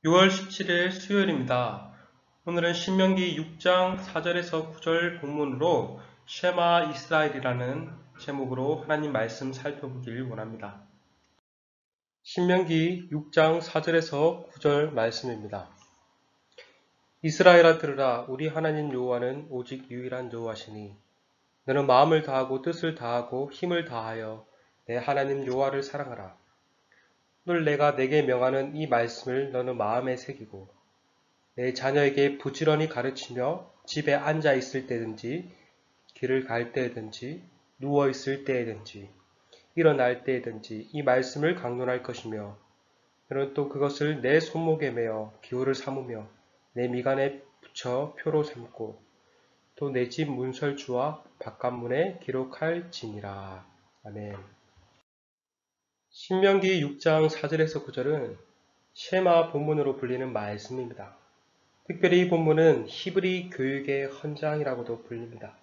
6월 17일 수요일입니다. 오늘은 신명기 6장 4절에서 9절 본문으로 쉐마 이스라엘이라는 제목으로 하나님 말씀 살펴보길 원합니다. 신명기 6장 4절에서 9절 말씀입니다. 이스라엘아 들으라. 우리 하나님 여호와는 오직 유일한 여호와시니 너는 마음을 다하고 뜻을 다하고 힘을 다하여 내 하나님 여호와를 사랑하라. 오늘 내가 내게 명하는 이 말씀을 너는 마음에 새기고 내 자녀에게 부지런히 가르치며 집에 앉아 있을 때든지 길을 갈 때든지 누워 있을 때든지 일어날 때든지 이 말씀을 강론할 것이며 너는 또 그것을 내 손목에 매어 기호를 삼으며 내 미간에 붙여 표로 삼고 또 내 집 문설주와 바깥문에 기록할지니라. 아멘. 신명기 6장 4절에서 9절은 쉐마 본문으로 불리는 말씀입니다. 특별히 이 본문은 히브리 교육의 헌장이라고도 불립니다.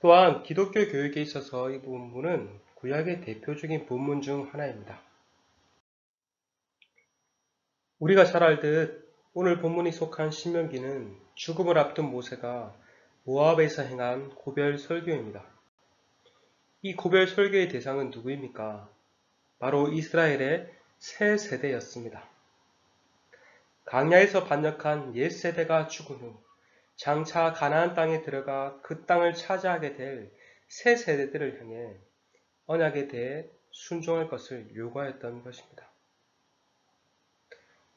또한 기독교 교육에 있어서 이 본문은 구약의 대표적인 본문 중 하나입니다. 우리가 잘 알듯 오늘 본문이 속한 신명기는 죽음을 앞둔 모세가 모압에서 행한 고별 설교입니다. 이 고별 설교의 대상은 누구입니까? 바로 이스라엘의 새 세대였습니다. 광야에서 반역한 옛 세대가 죽은 후 장차 가나안 땅에 들어가 그 땅을 차지하게 될 새 세대들을 향해 언약에 대해 순종할 것을 요구하였던 것입니다.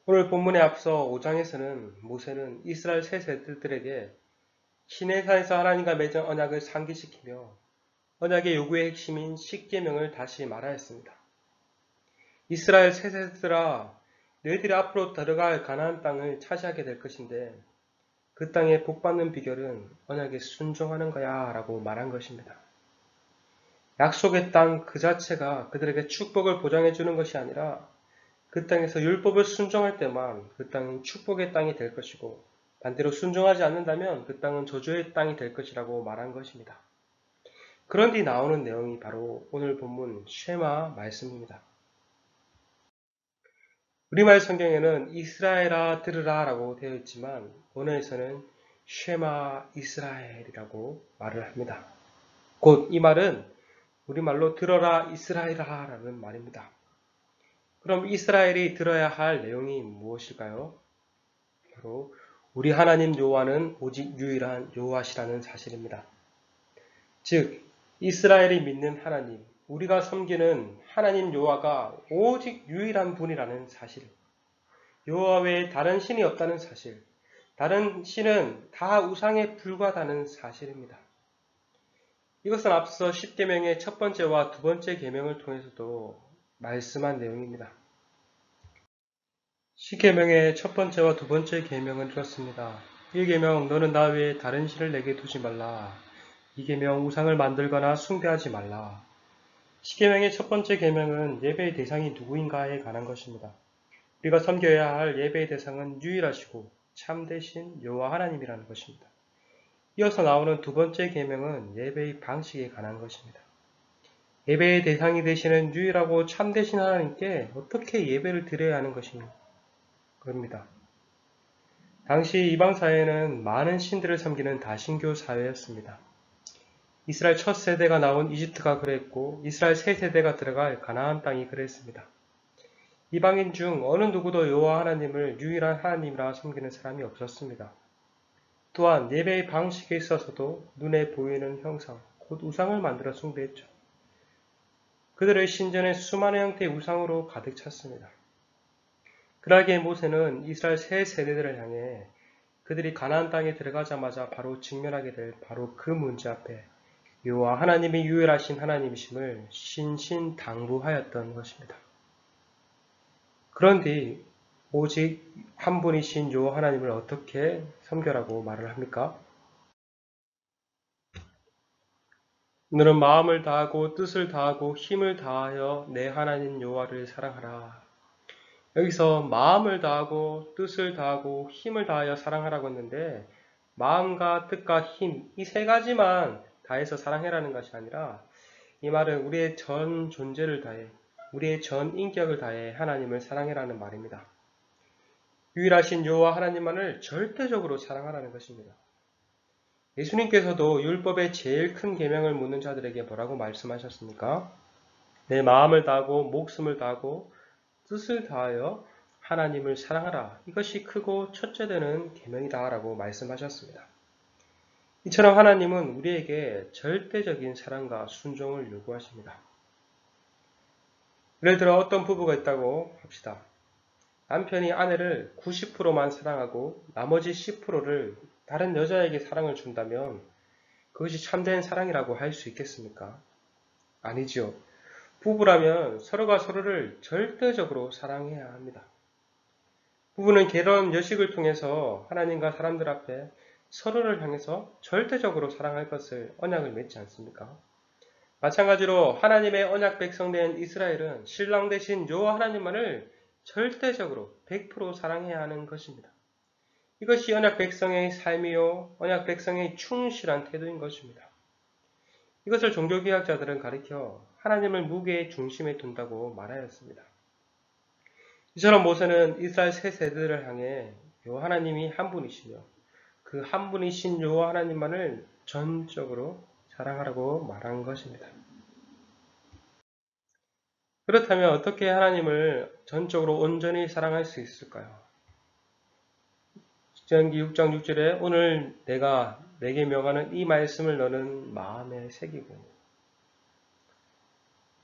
오늘 본문에 앞서 5장에서는 모세는 이스라엘 새 세대들에게 시내산에서 하나님과 맺은 언약을 상기시키며 언약의 요구의 핵심인 십계명을 다시 말하였습니다. 이스라엘 새 세대들아, 너희들이 앞으로 들어갈 가나안 땅을 차지하게 될 것인데 그 땅에 복받는 비결은 언약에 순종하는 거야 라고 말한 것입니다. 약속의 땅 그 자체가 그들에게 축복을 보장해 주는 것이 아니라 그 땅에서 율법을 순종할 때만 그 땅이 축복의 땅이 될 것이고 반대로 순종하지 않는다면 그 땅은 저주의 땅이 될 것이라고 말한 것입니다. 그런 뒤 나오는 내용이 바로 오늘 본문 쉐마 말씀입니다. 우리말 성경에는 이스라엘아 들으라 라고 되어 있지만 원어에서는 쉐마 이스라엘이라고 말을 합니다. 곧 이 말은 우리말로 들어라 이스라엘아 라는 말입니다. 그럼 이스라엘이 들어야 할 내용이 무엇일까요? 바로 우리 하나님 여호와는 오직 유일한 여호와시라는 사실입니다. 즉 이스라엘이 믿는 하나님, 우리가 섬기는 하나님 여호와가 오직 유일한 분이라는 사실, 여호와 외에 다른 신이 없다는 사실, 다른 신은 다 우상에 불과하다는 사실입니다. 이것은 앞서 십계명의 첫 번째와 두 번째 계명을 통해서도 말씀한 내용입니다. 십계명의 첫 번째와 두 번째 계명은 이렇습니다. 1계명 너는 나 외에 다른 신을 내게 두지 말라. 2계명 우상을 만들거나 숭배하지 말라. 십계명의 첫 번째 계명은 예배의 대상이 누구인가에 관한 것입니다. 우리가 섬겨야 할 예배의 대상은 유일하시고 참되신 여호와 하나님이라는 것입니다. 이어서 나오는 두 번째 계명은 예배의 방식에 관한 것입니다. 예배의 대상이 되시는 유일하고 참되신 하나님께 어떻게 예배를 드려야 하는 것입니다. 그럽니다. 당시 이방 사회는 많은 신들을 섬기는 다신교 사회였습니다. 이스라엘 첫 세대가 나온 이집트가 그랬고 이스라엘 세 세대가 들어갈 가나안 땅이 그랬습니다. 이방인 중 어느 누구도 여호와 하나님을 유일한 하나님이라 섬기는 사람이 없었습니다. 또한 예배의 방식에 있어서도 눈에 보이는 형상, 곧 우상을 만들어 숭배했죠. 그들의 신전에 수많은 형태의 우상으로 가득 찼습니다. 그러기에 모세는 이스라엘 세 세대들을 향해 그들이 가나안 땅에 들어가자마자 바로 직면하게 될 바로 그 문제 앞에 여호와 하나님이 유일하신 하나님이심을 신신당부하였던 것입니다. 그런 뒤 오직 한 분이신 여호와 하나님을 어떻게 섬겨라고 말을 합니까? 너는 마음을 다하고 뜻을 다하고 힘을 다하여 내 하나님 여호와를 사랑하라. 여기서 마음을 다하고 뜻을 다하고 힘을 다하여 사랑하라고 했는데 마음과 뜻과 힘, 이 세 가지만 다해서 사랑해라는 것이 아니라 이 말은 우리의 전 존재를 다해, 우리의 전 인격을 다해 하나님을 사랑해라는 말입니다. 유일하신 여호와 하나님만을 절대적으로 사랑하라는 것입니다. 예수님께서도 율법의 제일 큰 계명을 묻는 자들에게 뭐라고 말씀하셨습니까? 내 마음을 다하고 목숨을 다하고 뜻을 다하여 하나님을 사랑하라. 이것이 크고 첫째 되는 계명이다 라고 말씀하셨습니다. 이처럼 하나님은 우리에게 절대적인 사랑과 순종을 요구하십니다. 예를 들어 어떤 부부가 있다고 합시다. 남편이 아내를 90%만 사랑하고 나머지 10%를 다른 여자에게 사랑을 준다면 그것이 참된 사랑이라고 할 수 있겠습니까? 아니지요. 부부라면 서로가 서로를 절대적으로 사랑해야 합니다. 부부는 결혼 여식을 통해서 하나님과 사람들 앞에 서로를 향해서 절대적으로 사랑할 것을 언약을 맺지 않습니까? 마찬가지로 하나님의 언약 백성된 이스라엘은 신랑 대신 여호와 하나님만을 절대적으로 100% 사랑해야 하는 것입니다. 이것이 언약 백성의 삶이요, 언약 백성의 충실한 태도인 것입니다. 이것을 종교개혁자들은 가리켜 하나님을 무게의 중심에 둔다고 말하였습니다. 이처럼 모세는 이스라엘 세 세대를 향해 여호와 하나님이 한 분이시며 그 한 분이신 여호와 하나님만을 전적으로 사랑하라고 말한 것입니다. 그렇다면 어떻게 하나님을 전적으로 온전히 사랑할 수 있을까요? 신명기 6장 6절에 오늘 내가 내게 명하는 이 말씀을 너는 마음에 새기고,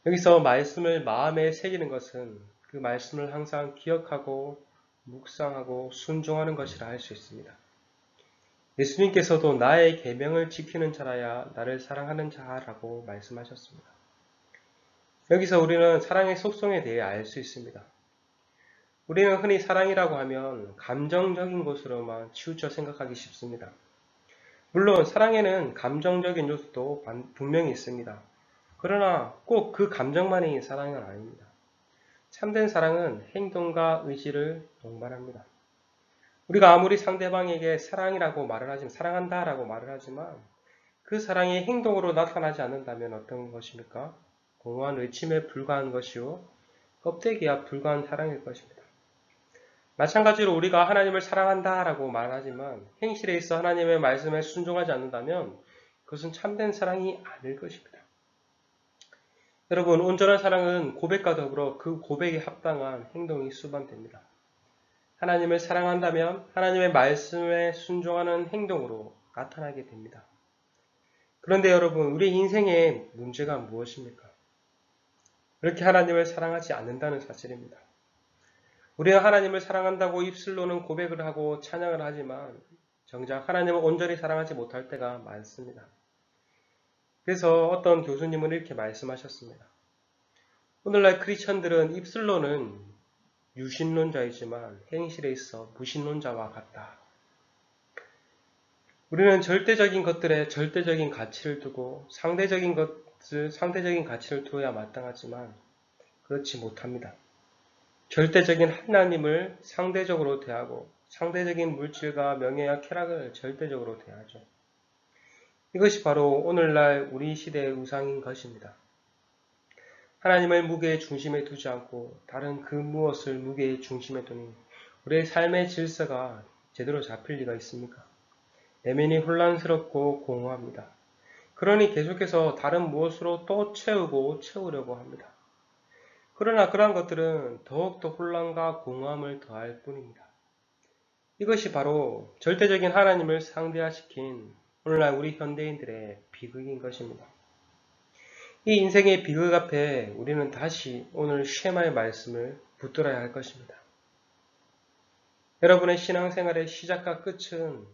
여기서 말씀을 마음에 새기는 것은 그 말씀을 항상 기억하고 묵상하고 순종하는 것이라 할 수 있습니다. 예수님께서도 나의 계명을 지키는 자라야 나를 사랑하는 자라고 말씀하셨습니다. 여기서 우리는 사랑의 속성에 대해 알 수 있습니다. 우리는 흔히 사랑이라고 하면 감정적인 것으로만 치우쳐 생각하기 쉽습니다. 물론 사랑에는 감정적인 요소도 분명히 있습니다. 그러나 꼭 그 감정만이 사랑은 아닙니다. 참된 사랑은 행동과 의지를 동반합니다. 우리가 아무리 상대방에게 사랑이라고 말을 하지만, 사랑한다라고 말을 하지만 그 사랑이 행동으로 나타나지 않는다면 어떤 것입니까? 공허한 외침에 불과한 것이요, 껍데기에 불과한 사랑일 것입니다. 마찬가지로 우리가 하나님을 사랑한다라고 말하지만 행실에 있어 하나님의 말씀에 순종하지 않는다면 그것은 참된 사랑이 아닐 것입니다. 여러분, 온전한 사랑은 고백과 더불어 그 고백에 합당한 행동이 수반됩니다. 하나님을 사랑한다면 하나님의 말씀에 순종하는 행동으로 나타나게 됩니다. 그런데 여러분, 우리 인생의 문제가 무엇입니까? 그렇게 하나님을 사랑하지 않는다는 사실입니다. 우리는 하나님을 사랑한다고 입술로는 고백을 하고 찬양을 하지만 정작 하나님을 온전히 사랑하지 못할 때가 많습니다. 그래서 어떤 교수님은 이렇게 말씀하셨습니다. 오늘날 크리스천들은 입술로는 유신론자이지만 행실에 있어 무신론자와 같다. 우리는 절대적인 것들에 절대적인 가치를 두고 상대적인 것을 상대적인 가치를 두어야 마땅하지만 그렇지 못합니다. 절대적인 하나님을 상대적으로 대하고 상대적인 물질과 명예와 쾌락을 절대적으로 대하죠. 이것이 바로 오늘날 우리 시대의 우상인 것입니다. 하나님을 무게의 중심에 두지 않고 다른 그 무엇을 무게의 중심에 두니 우리의 삶의 질서가 제대로 잡힐 리가 있습니까? 내면이 혼란스럽고 공허합니다. 그러니 계속해서 다른 무엇으로 또 채우려고 합니다. 그러나 그러한 것들은 더욱더 혼란과 공허함을 더할 뿐입니다. 이것이 바로 절대적인 하나님을 상대화시킨 오늘날 우리 현대인들의 비극인 것입니다. 이 인생의 비극 앞에 우리는 다시 오늘 쉐마의 말씀을 붙들어야 할 것입니다. 여러분의 신앙생활의 시작과 끝은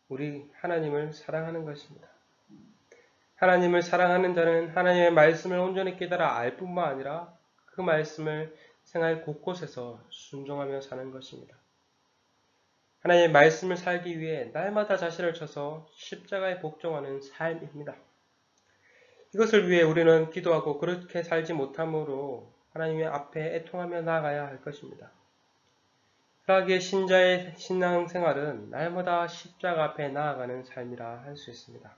우리 하나님을 사랑하는 것입니다. 하나님을 사랑하는 자는 하나님의 말씀을 온전히 깨달아 알 뿐만 아니라 그 말씀을 생활 곳곳에서 순종하며 사는 것입니다. 하나님의 말씀을 살기 위해 날마다 자신을 쳐서 십자가에 복종하는 삶입니다. 이것을 위해 우리는 기도하고 그렇게 살지 못함으로 하나님의 앞에 애통하며 나아가야 할 것입니다. 그러기에 신자의 신앙생활은 날마다 십자가 앞에 나아가는 삶이라 할 수 있습니다.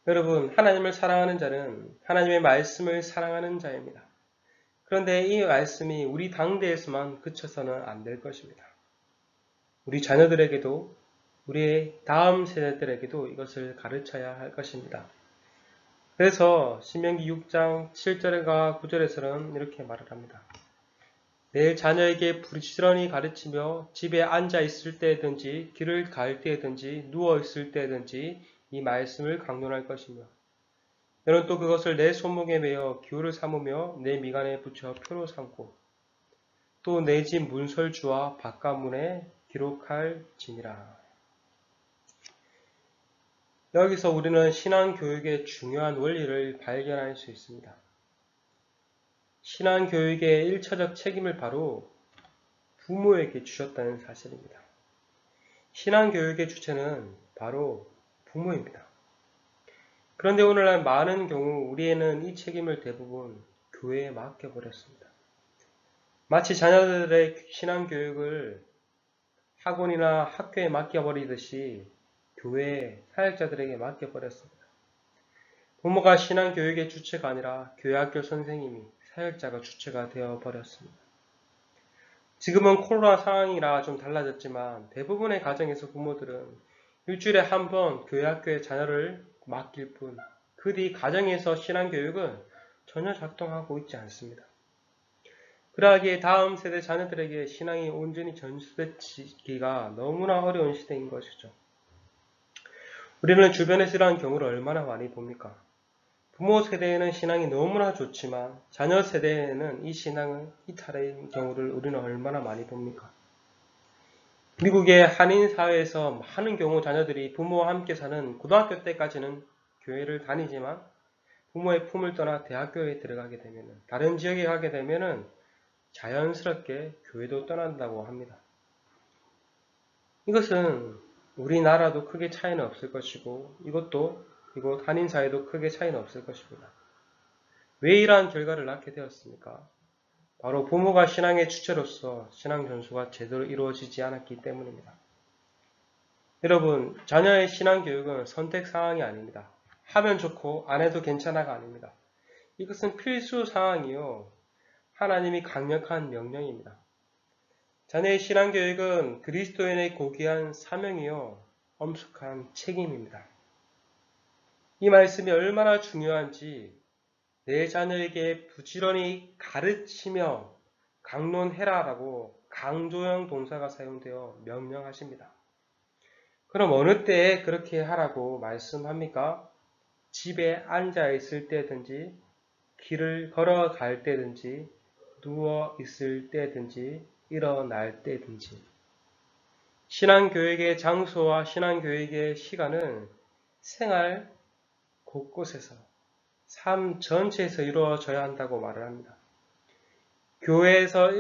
여러분, 하나님을 사랑하는 자는 하나님의 말씀을 사랑하는 자입니다. 그런데 이 말씀이 우리 당대에서만 그쳐서는 안 될 것입니다. 우리 자녀들에게도 우리의 다음 세대들에게도 이것을 가르쳐야 할 것입니다. 그래서 신명기 6장 7절과 9절에서는 이렇게 말을 합니다. 내 자녀에게 부지런히 가르치며 집에 앉아 있을 때든지 길을 갈 때든지 누워 있을 때든지 이 말씀을 강론할 것이며 너는 또 그것을 내 손목에 매어 기호를 삼으며 내 미간에 붙여 표로 삼고 또 내 집 문설주와 바깥문에 기록할지니라. 여기서 우리는 신앙교육의 중요한 원리를 발견할 수 있습니다. 신앙교육의 1차적 책임을 바로 부모에게 주셨다는 사실입니다. 신앙교육의 주체는 바로 부모입니다. 그런데 오늘날 많은 경우 우리는 이 책임을 대부분 교회에 맡겨버렸습니다. 마치 자녀들의 신앙교육을 학원이나 학교에 맡겨버리듯이 교회 사역자들에게 맡겨버렸습니다. 부모가 신앙교육의 주체가 아니라 교회학교 선생님이 사역자가 주체가 되어버렸습니다. 지금은 코로나 상황이라 좀 달라졌지만 대부분의 가정에서 부모들은 일주일에 한 번 교회학교에 자녀를 맡길 뿐 그 뒤 가정에서 신앙교육은 전혀 작동하고 있지 않습니다. 그러하기에 다음 세대 자녀들에게 신앙이 온전히 전수되기가 너무나 어려운 시대인 것이죠. 우리는 주변에서 이러한 경우를 얼마나 많이 봅니까? 부모 세대에는 신앙이 너무나 좋지만 자녀 세대에는 이 신앙은 이탈의 경우를 우리는 얼마나 많이 봅니까? 미국의 한인 사회에서 많은 경우 자녀들이 부모와 함께 사는 고등학교 때까지는 교회를 다니지만 부모의 품을 떠나 대학교에 들어가게 되면 다른 지역에 가게 되면 자연스럽게 교회도 떠난다고 합니다. 이것은 우리나라도 크게 차이는 없을 것이고 이곳 한인 사회도 크게 차이는 없을 것입니다. 왜 이러한 결과를 낳게 되었습니까? 바로 부모가 신앙의 주체로서 신앙 전수가 제대로 이루어지지 않았기 때문입니다. 여러분, 자녀의 신앙 교육은 선택 사항이 아닙니다. 하면 좋고 안 해도 괜찮아가 아닙니다. 이것은 필수 사항이요. 하나님이 강력한 명령입니다. 자녀의 신앙 교육은 그리스도인의 고귀한 사명이요. 엄숙한 책임입니다. 이 말씀이 얼마나 중요한지 내 자녀에게 부지런히 가르치며 강론해라라고 강조형 동사가 사용되어 명령하십니다. 그럼 어느 때에 그렇게 하라고 말씀합니까? 집에 앉아 있을 때든지 길을 걸어갈 때든지 누워 있을 때든지 일어날 때든지 신앙교육의 장소와 신앙교육의 시간은 생활 곳곳에서 삶 전체에서 이루어져야 한다고 말을 합니다. 교회에서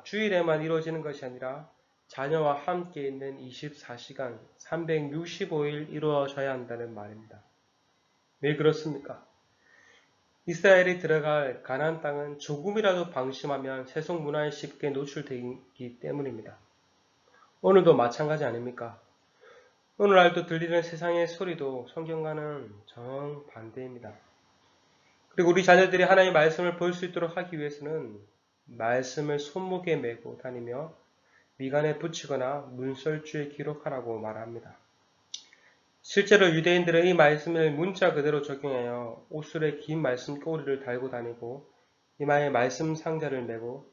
주일에만 이루어지는 것이 아니라 자녀와 함께 있는 24시간, 365일 이루어져야 한다는 말입니다. 왜 그렇습니까? 이스라엘이 들어갈 가나안 땅은 조금이라도 방심하면 세속 문화에 쉽게 노출되기 때문입니다. 오늘도 마찬가지 아닙니까? 오늘날도 들리는 세상의 소리도 성경과는 정반대입니다. 그리고 우리 자녀들이 하나님의 말씀을 볼 수 있도록 하기 위해서는 말씀을 손목에 메고 다니며 미간에 붙이거나 문설주에 기록하라고 말합니다. 실제로 유대인들은 이 말씀을 문자 그대로 적용하여 옷술에 긴 말씀 꼬리를 달고 다니고 이마에 말씀 상자를 메고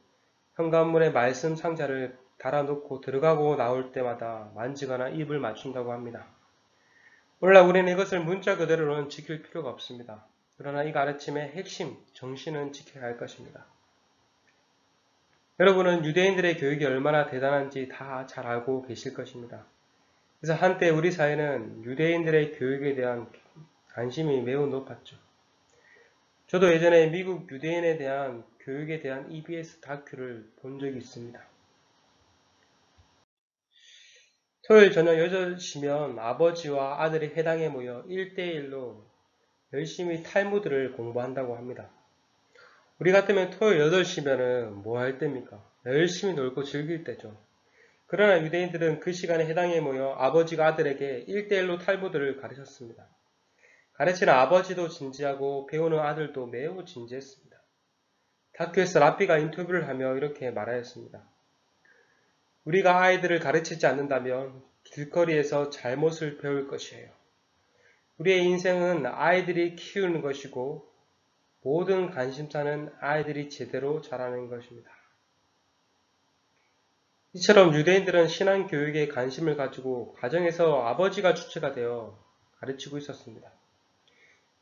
현관문에 말씀 상자를 달아놓고 들어가고 나올 때마다 만지거나 입을 맞춘다고 합니다. 오늘날 우리는 이것을 문자 그대로는 지킬 필요가 없습니다. 그러나 이 가르침의 핵심, 정신은 지켜야 할 것입니다. 여러분은 유대인들의 교육이 얼마나 대단한지 다 잘 알고 계실 것입니다. 그래서 한때 우리 사회는 유대인들의 교육에 대한 관심이 매우 높았죠. 저도 예전에 미국 유대인에 대한 교육에 대한 EBS 다큐를 본 적이 있습니다. 토요일 저녁 8시면 아버지와 아들이 회당에 모여 1대1로 열심히 탈무드를 공부한다고 합니다. 우리 같으면 토요일 8시면은 뭐 할 때입니까? 열심히 놀고 즐길 때죠. 그러나 유대인들은 그 시간에 회당에 모여 아버지가 아들에게 1대1로 탈무드를 가르쳤습니다. 가르치는 아버지도 진지하고 배우는 아들도 매우 진지했습니다. 다큐에서 라피가 인터뷰를 하며 이렇게 말하였습니다. 우리가 아이들을 가르치지 않는다면 길거리에서 잘못을 배울 것이에요. 우리의 인생은 아이들이 키우는 것이고 모든 관심사는 아이들이 제대로 자라는 것입니다. 이처럼 유대인들은 신앙교육에 관심을 가지고 가정에서 아버지가 주체가 되어 가르치고 있었습니다.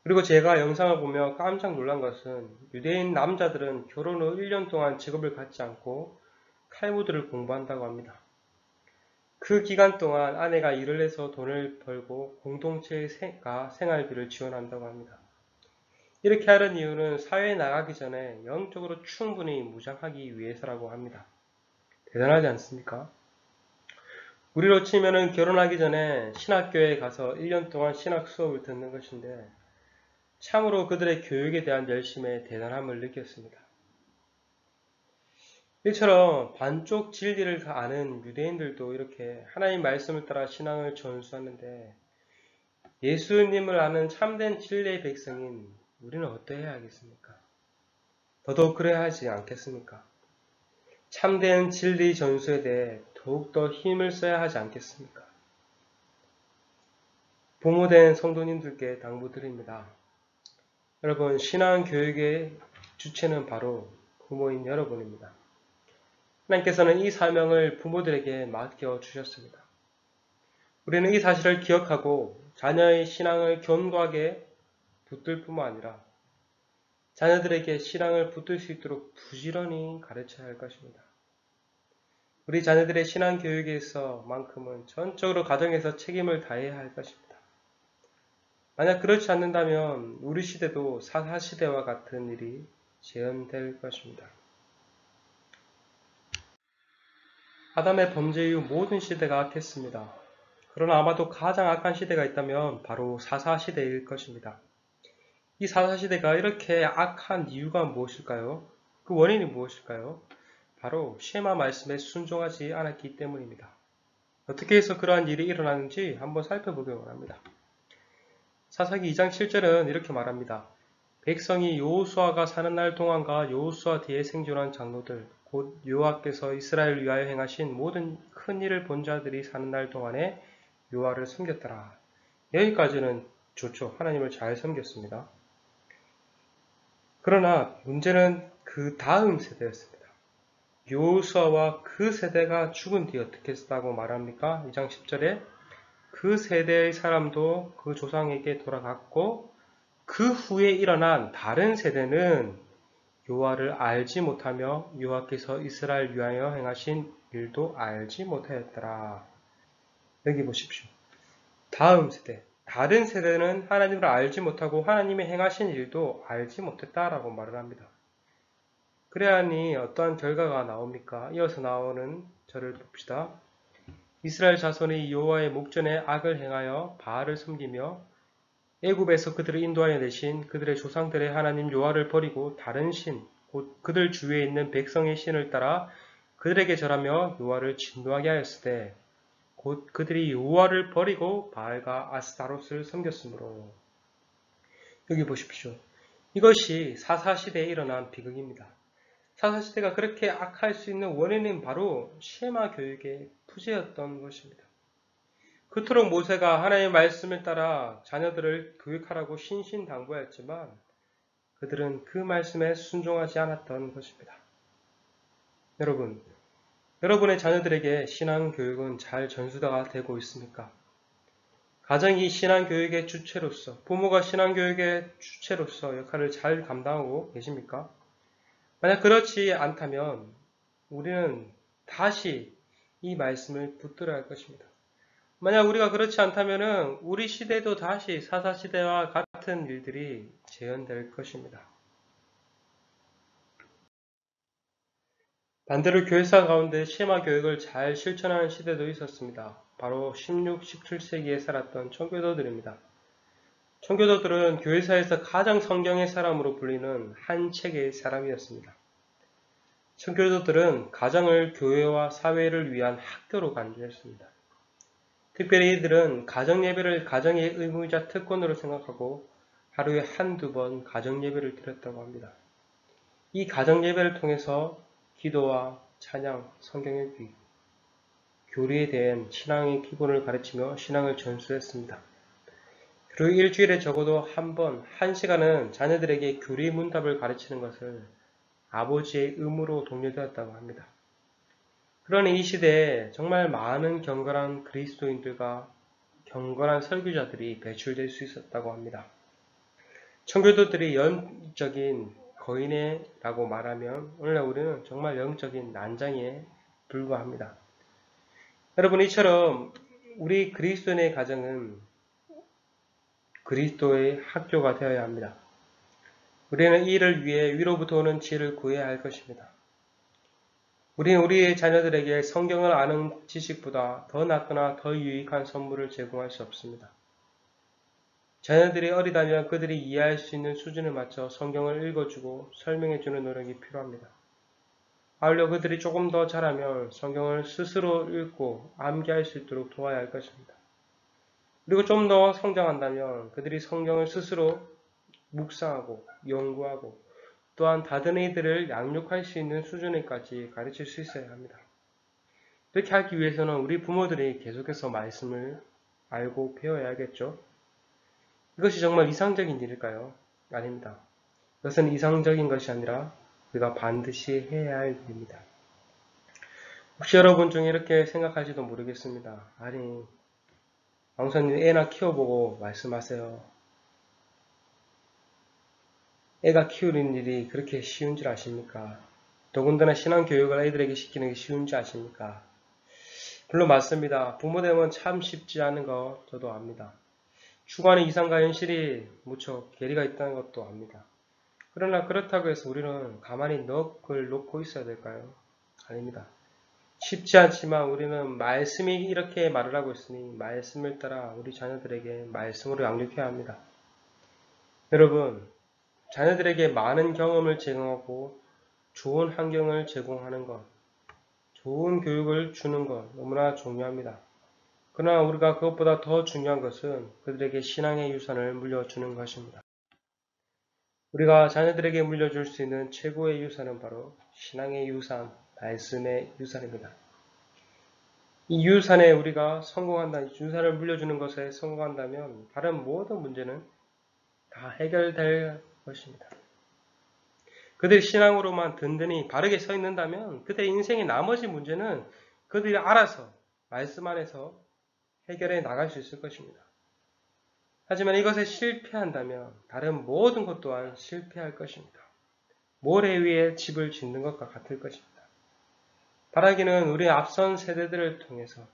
그리고 제가 영상을 보며 깜짝 놀란 것은 유대인 남자들은 결혼 후 1년 동안 직업을 갖지 않고 탈무드를 공부한다고 합니다. 그 기간 동안 아내가 일을 해서 돈을 벌고 공동체가 생활비를 지원한다고 합니다. 이렇게 하는 이유는 사회에 나가기 전에 영적으로 충분히 무장하기 위해서라고 합니다. 대단하지 않습니까? 우리로 치면은 결혼하기 전에 신학교에 가서 1년 동안 신학 수업을 듣는 것인데 참으로 그들의 교육에 대한 열심에 대단함을 느꼈습니다. 이처럼 반쪽 진리를 아는 유대인들도 이렇게 하나님 말씀을 따라 신앙을 전수하는데 예수님을 아는 참된 진리의 백성인 우리는 어떠해야 하겠습니까? 더더욱 그래야 하지 않겠습니까? 참된 진리 전수에 대해 더욱더 힘을 써야 하지 않겠습니까? 부모된 성도님들께 당부드립니다. 여러분, 신앙교육의 주체는 바로 부모인 여러분입니다. 하나님께서는 이 사명을 부모들에게 맡겨주셨습니다. 우리는 이 사실을 기억하고 자녀의 신앙을 견고하게 붙들 뿐만 아니라 자녀들에게 신앙을 붙들 수 있도록 부지런히 가르쳐야 할 것입니다. 우리 자녀들의 신앙 교육에 있어만큼은 전적으로 가정에서 책임을 다해야 할 것입니다. 만약 그렇지 않는다면 우리 시대도 사사시대와 같은 일이 재현될 것입니다. 아담의 범죄 이후 모든 시대가 악했습니다. 그러나 아마도 가장 악한 시대가 있다면 바로 사사시대일 것입니다. 이 사사시대가 이렇게 악한 이유가 무엇일까요? 그 원인이 무엇일까요? 바로 쉐마 말씀에 순종하지 않았기 때문입니다. 어떻게 해서 그러한 일이 일어나는지 한번 살펴보기 원합니다. 사사기 2장 7절은 이렇게 말합니다. 백성이 여호수아가 사는 날 동안과 여호수아 뒤에 생존한 장로들 곧 여호와께서 이스라엘을 위하여 행하신 모든 큰 일을 본 자들이 사는 날 동안에 여호와를 섬겼더라. 여기까지는 좋죠. 하나님을 잘 섬겼습니다. 그러나 문제는 그 다음 세대였습니다. 여호수아와 그 세대가 죽은 뒤 어떻게 했다고 말합니까? 2장 10절에 그 세대의 사람도 그 조상에게 돌아갔고 그 후에 일어난 다른 세대는 여호와를 알지 못하며 여호와께서 이스라엘 위하여 행하신 일도 알지 못하였더라. 여기 보십시오. 다음 세대, 다른 세대는 하나님을 알지 못하고 하나님의 행하신 일도 알지 못했다라고 말을 합니다. 그래야 하니 어떠한 결과가 나옵니까? 이어서 나오는 절을 봅시다. 이스라엘 자손이 여호와의 목전에 악을 행하여 바알을 섬기며 애굽에서 그들을 인도하여 내신 그들의 조상들의 하나님 여호와를 버리고 다른 신, 곧 그들 주위에 있는 백성의 신을 따라 그들에게 절하며 여호와를 진노하게 하였을 때 곧 그들이 여호와를 버리고 바알과 아스타롯을 섬겼으므로. 여기 보십시오. 이것이 사사시대에 일어난 비극입니다. 사사시대가 그렇게 악할 수 있는 원인은 바로 쉐마 교육의 부재였던 것입니다. 그토록 모세가 하나님의 말씀을 따라 자녀들을 교육하라고 신신당부하였지만 그들은 그 말씀에 순종하지 않았던 것입니다. 여러분의 자녀들에게 신앙교육은 잘 전수가 되고 있습니까? 가정이 신앙교육의 주체로서, 부모가 신앙교육의 주체로서 역할을 잘 감당하고 계십니까? 만약 그렇지 않다면 우리는 다시 이 말씀을 붙들어야 할 것입니다. 만약 우리가 그렇지 않다면 우리 시대도 다시 사사시대와 같은 일들이 재현될 것입니다. 반대로 교회사 가운데 쉐마 교육을 잘 실천하는 시대도 있었습니다. 바로 16, 17세기에 살았던 청교도들입니다. 청교도들은 교회사에서 가장 성경의 사람으로 불리는 한 체계의 사람이었습니다. 청교도들은 가정을 교회와 사회를 위한 학교로 간주했습니다. 특별히 이들은 가정예배를 가정의 의무이자 특권으로 생각하고 하루에 한두 번 가정예배를 드렸다고 합니다. 이 가정 예배를 통해서 기도와 찬양, 성경 읽기, 교리에 대한 신앙의 기본을 가르치며 신앙을 전수했습니다. 그리고 일주일에 적어도 한 번, 1시간은 자녀들에게 교리 문답을 가르치는 것을 아버지의 의무로 독려되었다고 합니다. 그러니 이 시대에 정말 많은 경건한 그리스도인들과 경건한 설교자들이 배출될 수 있었다고 합니다. 청교도들이 영적인 거인회라고 말하면 오늘날 우리는 정말 영적인 난장에 불과합니다. 여러분, 이처럼 우리 그리스도인의 가정은 그리스도의 학교가 되어야 합니다. 우리는 이를 위해 위로부터 오는 지혜를 구해야 할 것입니다. 우리는 우리의 자녀들에게 성경을 아는 지식보다 더 낫거나 더 유익한 선물을 제공할 수 없습니다. 자녀들이 어리다면 그들이 이해할 수 있는 수준에 맞춰 성경을 읽어주고 설명해주는 노력이 필요합니다. 아울러 그들이 조금 더 자라면 성경을 스스로 읽고 암기할 수 있도록 도와야 할 것입니다. 그리고 좀 더 성장한다면 그들이 성경을 스스로 묵상하고 연구하고 또한 다른 이들을 양육할 수 있는 수준에까지 가르칠 수 있어야 합니다. 이렇게 하기 위해서는 우리 부모들이 계속해서 말씀을 알고 배워야겠죠. 이것이 정말 이상적인 일일까요? 아닙니다. 이것은 이상적인 것이 아니라 우리가 반드시 해야 할 일입니다. 혹시 여러분 중에 이렇게 생각할지도 모르겠습니다. 아니, 왕사님 애나 키워보고 말씀하세요. 애가 키우는 일이 그렇게 쉬운 줄 아십니까? 더군다나 신앙교육을 아이들에게 시키는 게 쉬운 줄 아십니까? 물론 맞습니다. 부모 되면 참 쉽지 않은 거 저도 압니다. 추구하는 이상과 현실이 무척 괴리가 있다는 것도 압니다. 그러나 그렇다고 해서 우리는 가만히 넋을 놓고 있어야 될까요? 아닙니다. 쉽지 않지만 우리는 말씀이 이렇게 말을 하고 있으니 말씀을 따라 우리 자녀들에게 말씀으로 양육해야 합니다. 여러분, 자녀들에게 많은 경험을 제공하고 좋은 환경을 제공하는 것, 좋은 교육을 주는 것 너무나 중요합니다. 그러나 우리가 그것보다 더 중요한 것은 그들에게 신앙의 유산을 물려주는 것입니다. 우리가 자녀들에게 물려줄 수 있는 최고의 유산은 바로 신앙의 유산, 말씀의 유산입니다. 이 유산에 우리가 성공한다, 유산을 물려주는 것에 성공한다면 다른 모든 문제는 다 해결될 것입니다. 그들이 신앙으로만 든든히 바르게 서 있는다면 그들의 인생의 나머지 문제는 그들이 알아서 말씀 안에서 해결해 나갈 수 있을 것입니다. 하지만 이것에 실패한다면 다른 모든 것 또한 실패할 것입니다. 모래 위에 집을 짓는 것과 같을 것입니다. 바라기는 우리 앞선 세대들을 통해서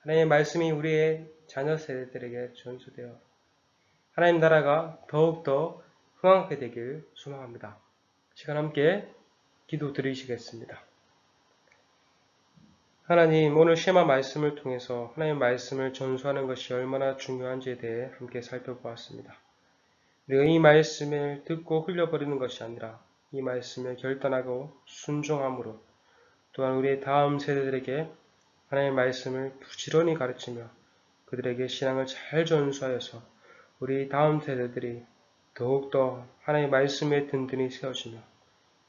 하나님의 말씀이 우리의 자녀 세대들에게 전수되어 하나님 나라가 더욱더 흥황하게 되길 소망합니다. 시간 함께 기도 드리시겠습니다. 하나님, 오늘 쉐마 말씀을 통해서 하나님의 말씀을 전수하는 것이 얼마나 중요한지에 대해 함께 살펴보았습니다. 우리가 이 말씀을 듣고 흘려버리는 것이 아니라 이 말씀을 결단하고 순종함으로 또한 우리의 다음 세대들에게 하나님의 말씀을 부지런히 가르치며 그들에게 신앙을 잘 전수하여서 우리 다음 세대들이 더욱더 하나님의 말씀에 든든히 세워지며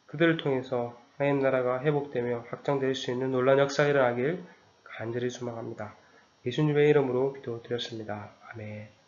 그들을 통해서 하나님 나라가 회복되며 확장될 수 있는 놀라운 역사가 일어나길 간절히 소망합니다. 예수님의 이름으로 기도드렸습니다. 아멘.